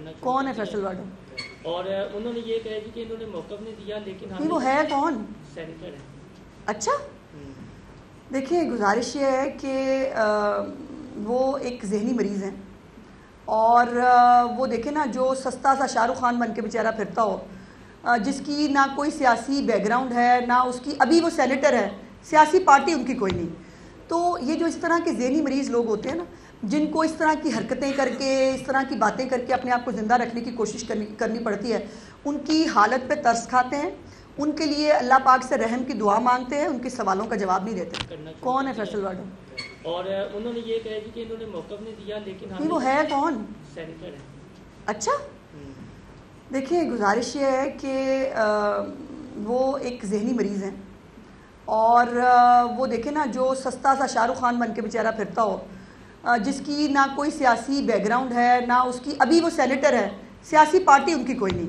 करना कौन है फैसल वाडो? और उन्होंने ये कहा कि इन्होंने मौक़िफ़ नहीं दिया, लेकिन नहीं, वो है कौन? सेनेटर है। अच्छा, देखिए गुजारिश ये है कि वो एक जहनी मरीज़ हैं और वो देखें ना, जो सस्ता सा शाहरुख खान बन के बेचारा फिरता हो, जिसकी ना कोई सियासी बैकग्राउंड है, ना उसकी, अभी वो सेनेटर है, सियासी पार्टी उनकी कोई नहीं। तो ये जो इस तरह के जहनी मरीज़ लोग होते हैं ना, जिनको इस तरह की हरकतें करके, इस तरह की बातें करके अपने आप को ज़िंदा रखने की कोशिश करनी पड़ती है, उनकी हालत पे तरस खाते हैं, उनके लिए अल्लाह पाक से रहम की दुआ मांगते हैं, उनके सवालों का जवाब नहीं देते। कौन है फैसल वाडो? और उन्होंने ये कहा कि इन्होंने मौक़िफ़ नहीं दिया, लेकिन नहीं, वो है कौन? सेनेटर है। अच्छा, देखिए गुजारिश ये है कि वो एक जहनी मरीज़ हैं और वो देखें ना, जो सस्ता सा शाहरुख खान बन के बेचारा फिरता हो, जिसकी ना कोई सियासी बैकग्राउंड है, ना उसकी, अभी वो सेनेटर है, सियासी पार्टी उनकी कोई नहीं।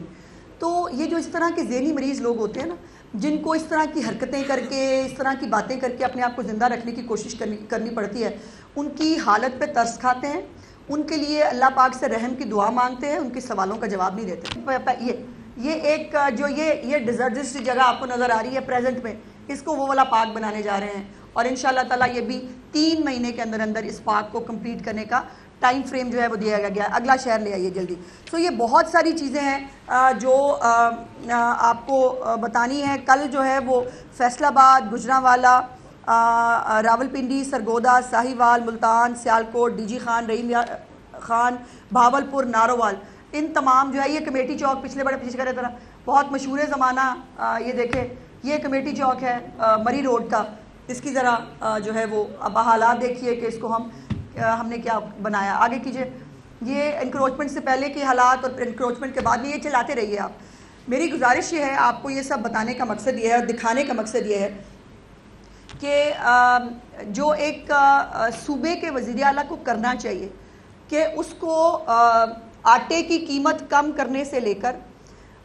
तो ये जो इस तरह के जहनी मरीज़ लोग होते हैं ना, जिनको इस तरह की हरकतें करके, इस तरह की बातें करके अपने आप को ज़िंदा रखने की कोशिश करनी पड़ती है, उनकी हालत पे तरस खाते हैं, उनके लिए अल्लाह पाक से रहम की दुआ मांगते हैं, उनके सवालों का जवाब नहीं देते। ये एक जो ये डिजर्ट जगह आपको नज़र आ रही है प्रेजेंट में, इसको वो वाला पार्क बनाने जा रहे हैं और इंशाल्लाह ताला ये भी 3 महीने के अंदर अंदर इस पार्क को कंप्लीट करने का टाइम फ्रेम जो है वो दिया गया। अगला शहर ले आइए जल्दी। तो ये बहुत सारी चीज़ें हैं जो आपको बतानी है। कल जो है वो फैसलाबाद, गुजरांवाला, रावलपिंडी, सरगोदा, साहिवाल, मुल्तान, सियालकोट, डीजी खान, रहीम खान, भावलपुर, नारोवाल, इन तमाम जो है, ये कमेटी चौक पिछले बड़े पीछे करे तरह बहुत मशहूर है ज़माना। ये देखें, ये कमेटी चौक है मरी रोड का। इसकी ज़रा जो है वो अब हालात देखिए कि इसको हमने क्या बनाया। आगे कीजिए। ये इंक्रोचमेंट से पहले के हालात और इंक्रोचमेंट के बाद में, ये चलाते रहिए आप। मेरी गुजारिश ये है, आपको ये सब बताने का मकसद ये है और दिखाने का मकसद ये है कि जो एक सूबे के वज़ीर आला को करना चाहिए कि उसको आटे की कीमत कम करने से लेकर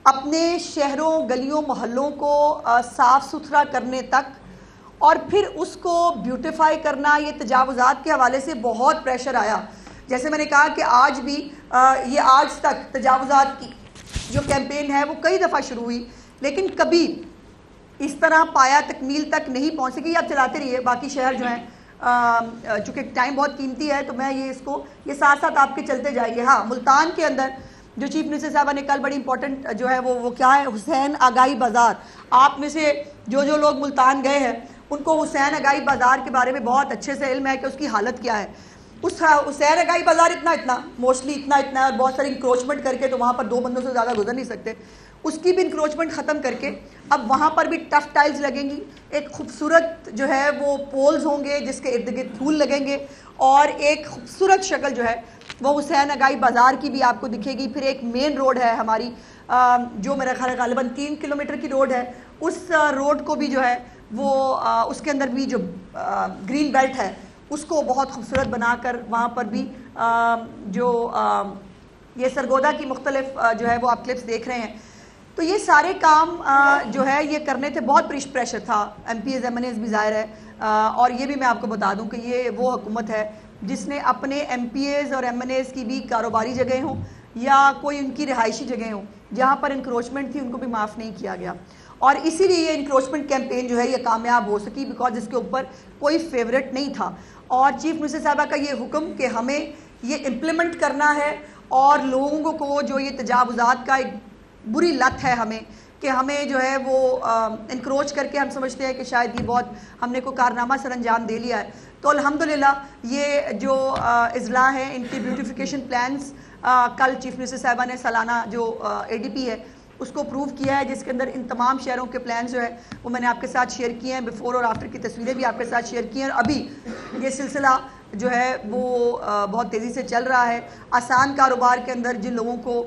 अपने शहरों, गलियों, मोहल्लों को साफ़ सुथरा करने तक, और फिर उसको ब्यूटिफाई करना, ये तजावुज़ात के हवाले से बहुत प्रेशर आया। जैसे मैंने कहा कि आज भी ये आज तक तजावुज़ात की जो कैंपेन है वो कई दफ़ा शुरू हुई, लेकिन कभी इस तरह पाया तकमील तक नहीं पहुँच सकी। आप चलाते रहिए, बाकी शहर जो हैं, चूँकि टाइम बहुत कीमती है तो मैं ये साथ साथ आपके चलते जाइए। हाँ, मुल्तान के अंदर जो चीफ मिनिस्टर साहबा ने कल बड़ी इंपॉर्टेंट जो है वो क्या है, हुसैन आगाही बाज़ार। आप में से जो लोग मुल्तान गए हैं उनको हुसैन आगाही बाज़ार के बारे में बहुत अच्छे से इल्म है कि उसकी हालत क्या है। उस हुसैन आगाही बाज़ार इतना मोस्टली इतना है और बहुत सारी इंक्रोचमेंट करके तो वहाँ पर 2 बंदों से ज़्यादा गुजर नहीं सकते। उसकी भी इंक्रोचमेंट ख़त्म करके अब वहाँ पर भी टफ टाइल्स लगेंगी, एक खूबसूरत जो है वो पोल्स होंगे जिसके इर्द गिर्द फूल लगेंगे, और एक खूबसूरत शक्ल जो है वो हुसैन आगाही बाज़ार की भी आपको दिखेगी। फिर एक मेन रोड है हमारी, जो मेरा ख्याल गालिबन 3 किलोमीटर की रोड है, उस रोड को भी जो है वो उसके अंदर भी जो ग्रीन बेल्ट है उसको बहुत खूबसूरत बनाकर वहाँ पर भी जो ये सरगोदा की मुख्तलिफ जो है वो आप क्लिप्स देख रहे हैं। तो ये सारे काम जो है ये करने थे, बहुत प्रेशर था। MPs MNAs भी ज़ाहिर है, और ये भी मैं आपको बता दूं कि ये वो हुकूमत है जिसने अपने MPs और MNAs की भी कारोबारी जगह हों या कोई उनकी रिहायशी जगह हों जहाँ पर इंक्रोचमेंट थी उनको भी माफ़ नहीं किया गया, और इसीलिए ये इंक्रोचमेंट कैंपेन जो है ये कामयाब हो सकी, बिकॉज इसके ऊपर कोई फेवरेट नहीं था। और चीफ मिनिस्टर साहबा का ये हुक्म कि हमें ये इम्प्लीमेंट करना है, और लोगों को जो ये तजावुज़ात का एक बुरी लत है हमें कि हमें जो है वो इंक्रोच करके हम समझते हैं कि शायद ये बहुत हमने कोई कारनामा सर अंजाम दे लिया है। तो अल्हम्दुलिल्लाह ये जो इजला है इनके ब्यूटिफिकेशन प्लान्स कल चीफ मिनिस्टर साहबा ने सालाना जो ADP है उसको अप्रूव किया है, जिसके अंदर इन तमाम शहरों के प्लान जो है वो मैंने आपके साथ शेयर किए हैं, बिफोर और आफ्टर की तस्वीरें भी आपके साथ शेयर की हैं। और अभी ये सिलसिला जो है वो बहुत तेज़ी से चल रहा है। आसान कारोबार के अंदर जिन लोगों को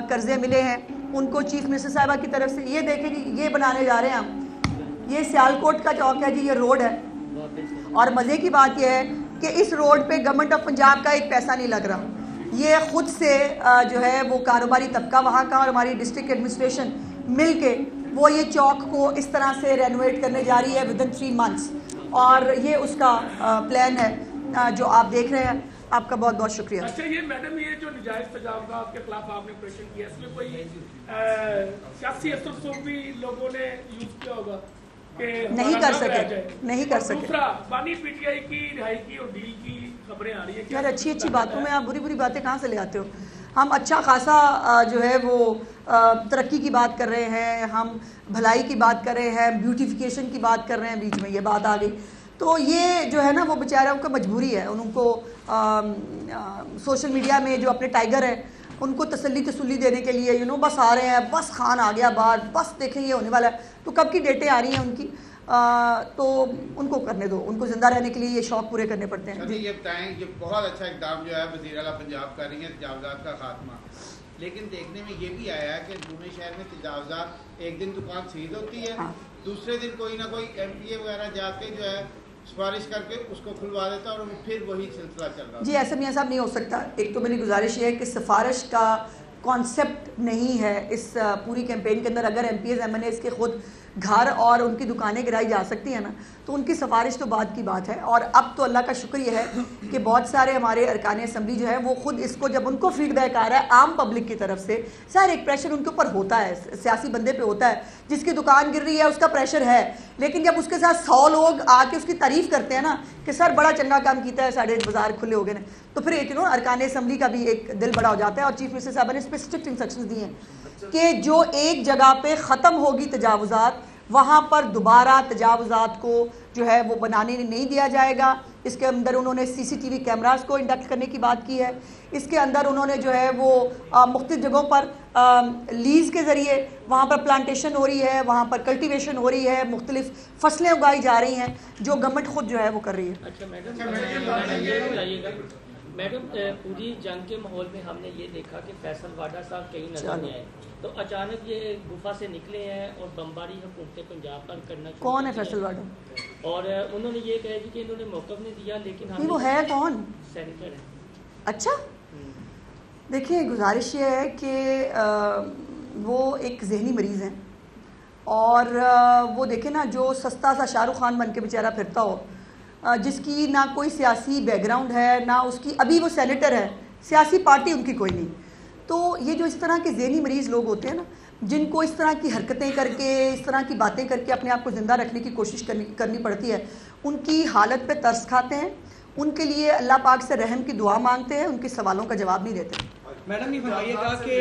कर्जे मिले हैं उनको चीफ मिनिस्टर साहबा की तरफ से ये देखें जी, ये बनाने जा रहे हैं हम। ये सियालकोट का चौक है जी, ये रोड है, और मज़े की बात यह है कि इस रोड पे गवर्नमेंट ऑफ पंजाब का एक पैसा नहीं लग रहा। ये खुद से जो है वो कारोबारी तबका वहाँ का और हमारी डिस्ट्रिक्ट एडमिनिस्ट्रेशन मिल के वो ये चौक को इस तरह से रेनोवेट करने जा रही है विदिन 3 मंथ्स, और ये उसका प्लान है जो आप देख रहे हैं। आपका बहुत बहुत शुक्रिया। अच्छा, ये मैडम, ये जो निजायज तजावुज़ात के खिलाफ आपने ऑपरेशन किया, इसमें कोई सियासी असर भी लोगों ने यूज किया होगा कि नहीं कर सके, नहीं कर सके। दूसरा, बानी पीटीआई की रिहाई की और डील की खबरें आ रही है यार, अच्छी अच्छी बातों में आप बुरी बुरी बातें कहाँ से ले आते हो? हम अच्छा खासा जो है वो तरक्की की बात कर रहे हैं, हम भलाई की बात कर रहे हैं, ब्यूटिफिकेशन की बात कर रहे हैं, बीच में ये बात आ गई। तो ये जो है ना वो बेचारा उनका मजबूरी है, उनको सोशल मीडिया में जो अपने टाइगर हैं उनको तसल्ली देने के लिए बस आ रहे हैं, बस खान आ गया बाहर, बस देखें ये होने वाला है। तो कब की डेटें आ रही हैं उनकी, तो उनको करने दो, उनको जिंदा रहने के लिए ये शौक पूरे करने पड़ते हैं। ये बताएं कि बहुत अच्छा इक़दाम जो है वज़ीर आला पंजाब कर रही है तजावुज़ात का खात्मा, लेकिन देखने में ये भी आया है कि पुणे शहर में तजावुज़ात एक दिन दुकान सीज होती है, हाँ। दूसरे दिन कोई ना कोई MPA वगैरह जाके जो है सिफारिश करके उसको खुलवा देता और फिर वही सिलसिला चल रहा है। जी, ऐसा मियां साहब नहीं हो सकता। एक तो मेरी गुजारिश ये है कि सिफारिश का कॉन्सेप्ट नहीं है इस पूरी कैंपेन के अंदर। अगर MPs MNAs के खुद घर और उनकी दुकानें गिराई जा सकती हैं ना, तो उनकी सिफारिश तो बाद की बात है। और अब तो अल्लाह का शुक्र ये है कि बहुत सारे हमारे अरकान असम्बली जो है वो खुद इसको, जब उनको फीडबैक आ रहा है आम पब्लिक की तरफ से, सर एक प्रेशर उनके ऊपर होता है, सियासी बंदे पे होता है, जिसकी दुकान गिर रही है उसका प्रेशर है, लेकिन जब उसके साथ 100 लोग आके उसकी तारीफ करते हैं ना कि सर बड़ा चंगा काम किया है, साढ़े बाजार खुले हो गए हैं, तो फिर एक अरकान असम्बली का भी एक दिल बड़ा हो जाता है। और चीफ मिनिस्टर साहब ने इस पर स्ट्रिक्ट इंस्ट्रक्शंस दिए हैं कि जो एक जगह पे ख़त्म होगी तजावुज़ात, वहाँ पर दोबारा तजावुज़ात को जो है वो बनाने नहीं दिया जाएगा। इसके अंदर उन्होंने CCTV कैमरास को इंडक्ट करने की बात की है। इसके अंदर उन्होंने जो है वो मुख्तलिफ जगहों पर लीज़ के ज़रिए वहाँ पर प्लांटेशन हो रही है, वहाँ पर कल्टीवेशन हो रही है, मुख्तलिफ फसलें उगाई जा रही हैं जो गवर्नमेंट खुद जो है वो कर रही है। अच्छा मैडम, पूरी जंग के माहौल में हमने ये देखा कि फैसल वाडा साहब कहीं नजर नहीं आए, तो अचानक ये गुफा से निकले हैं और बमबारी हुकूमत पंजाब पर करना। कौन है फैसल वाडा? और उन्होंने ये कहा कि इन्होंने मौक़िफ़ नहीं दिया, लेकिन वो है कौन? सेनेटर है। अच्छा, देखिए गुजारिश ये है कि वो एक जहनी मरीज़ हैं और वो देखें ना, जो सस्ता सा शाहरुख खान बन के बेचारा फिरता हो, जिसकी ना कोई सियासी बैकग्राउंड है, ना उसकी, अभी वो सेनेटर है, सियासी पार्टी उनकी कोई नहीं। तो ये जो इस तरह के ज़हनी मरीज़ लोग होते हैं ना, जिनको इस तरह की हरकतें करके, इस तरह की बातें करके अपने आप को ज़िंदा रखने की कोशिश करनी पड़ती है, उनकी हालत पे तरस खाते हैं, उनके लिए अल्लाह पाक से रहम की दुआ मांगते हैं, उनके सवालों का जवाब नहीं देते। मैडम ये बताइएगा कि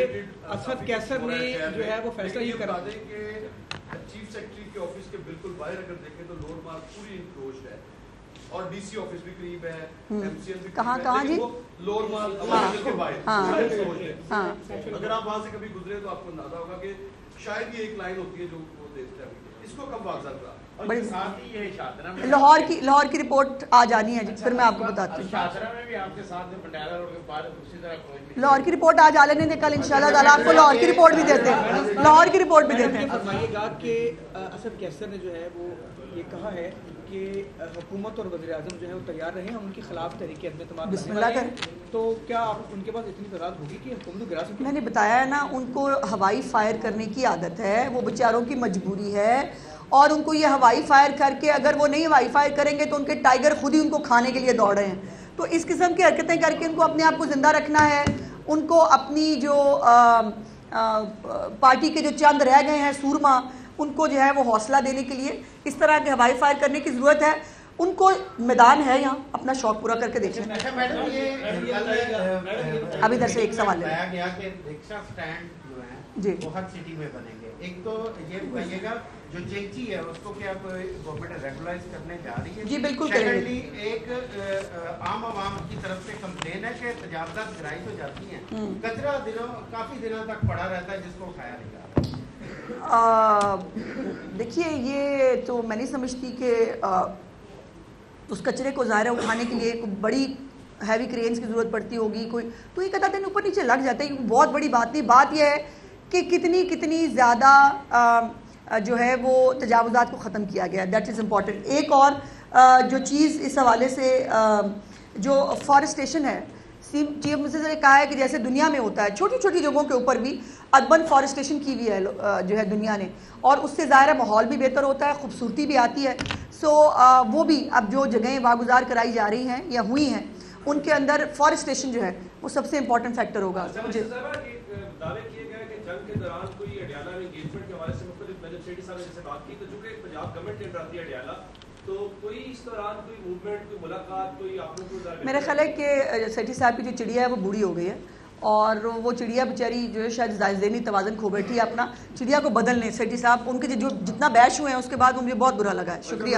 असद कैसर ने जो है वो फैसला ये करा दें कि चीफ सेक्रेटरी के ऑफिस के बिल्कुल बाहर अगर देखें तो लोअर मार्ग पूरी इंक्लोज्ड है और DC ऑफिस भी करीब है, MCL भी कहाँ जी? लोअर मार्ग के बाहर हाँ। अगर आप वहां से कभी गुजरे तो आपको अंदाजा होगा कि शायद ये एक लाइन होती है जो वो देखते हैं। इसको कब वाज़ा करा? बड़ी लाहौर की रिपोर्ट आ जानी है जी, फिर मैं आपको बताती हूँ। लाहौर की रिपोर्ट आज आ लेने दे, कल इंशाल्लाह ताला आपको लाहौर की रिपोर्ट भी देते हैं, लाहौर की रिपोर्ट भी देते हैं। फरमाइएगा कि असद कैसर ने जो है वो ये कहा है कि हुकूमत और वज़ीर आज़म जो है वो तैयार रहे, हम उनके खिलाफ तहरीक अदम बिस्मिल्लाह करें। तो क्या उनके पास इतनी तादाद होगी कि हुकूमत गिरा सकें? मैंने बताया है ना, उनको हवाई फायर करने की आदत है, वो बेचारों की मजबूरी है, और उनको ये हवाई फायर करके, अगर वो नहीं हवाई फायर करेंगे तो उनके टाइगर खुद ही उनको खाने के लिए दौड़ रहे हैं। तो इस किस्म की हरकतें करके उनको अपने आप को जिंदा रखना है, उनको अपनी जो पार्टी के जो चंद रह गए हैं सूरमा, उनको जो है वो हौसला देने के लिए इस तरह के हवाई फायर करने की ज़रूरत है। उनको मैदान है यहाँ, अपना शौक पूरा करके देख लें। अच्छा मैडम, ये अब इधर से एक सवाल बताया गया कि रिक्शा स्टैंड जो है जी वो हर सिटी में बनेंगे। एक तो ये बताइएगा जो चेंची है उसको क्या कोई गवर्नमेंट रेगुलाइज करने जा रही है? जी बिल्कुल करेंगे। एक आम आवाम की तरफ से कंप्लेन है कि तजावुज़ात गिराई तो जाती हैं, कचरा काफी दिनों तक पड़ा रहता है जिसको उठाया नहीं जा रहा। देखिए, ये तो मैं नहीं समझती कि उस कचरे को ज़ाहिर उठाने के लिए बड़ी हैवी क्रेन्स की ज़रूरत पड़ती होगी। कोई तो एक आधा दिन ऊपर नीचे लग जाता है, बहुत बड़ी बात नहीं। बात यह है कि कितनी ज़्यादा जो है वो तजावुज़ात को ख़त्म किया गया, दैट इज़ इम्पॉर्टेंट। एक और जो चीज़ इस हवाले से जो फॉरेस्टेशन है, चीफ मिनिस्टर ने कहा है कि जैसे दुनिया में होता है, छोटी छोटी जगहों के ऊपर भी अर्बन फॉरेस्टेशन की हुई है जो है दुनिया ने, और उससे ज़ाहिर माहौल भी बेहतर होता है, खूबसूरती भी आती है। सो वो भी अब जो जगहें वागुजार कराई जा रही हैं या हुई हैं, उनके अंदर फॉरेस्टेशन जो है वो सबसे इंपॉर्टेंट फैक्टर होगा। दावे किए गए कि जंग के दौरान कोई अडियाला एंगेजमेंट के हवाले से मुख्तलिफ मैंने सेठी साहब ने जैसे बात की, तो चूंकि पंजाब गवर्नमेंट के अंडर आती है अडियाला, तो कोई इस दौरान कोई मूवमेंट, कोई मुलाकात, कोई आप लोगों को मेरा ख्याल है कि सेठी साहब की जो चिड़िया है वो बूढ़ी हो गई है और वो चिड़िया बेचारी जो है शायद ज़हनी तवाज़ुन खो बैठी है अपना। चिड़िया को बदल लें सेठी साहब, उनके जो जितना बैश हुए हैं उसके बाद मुझे बहुत बुरा लगा है। शुक्रिया।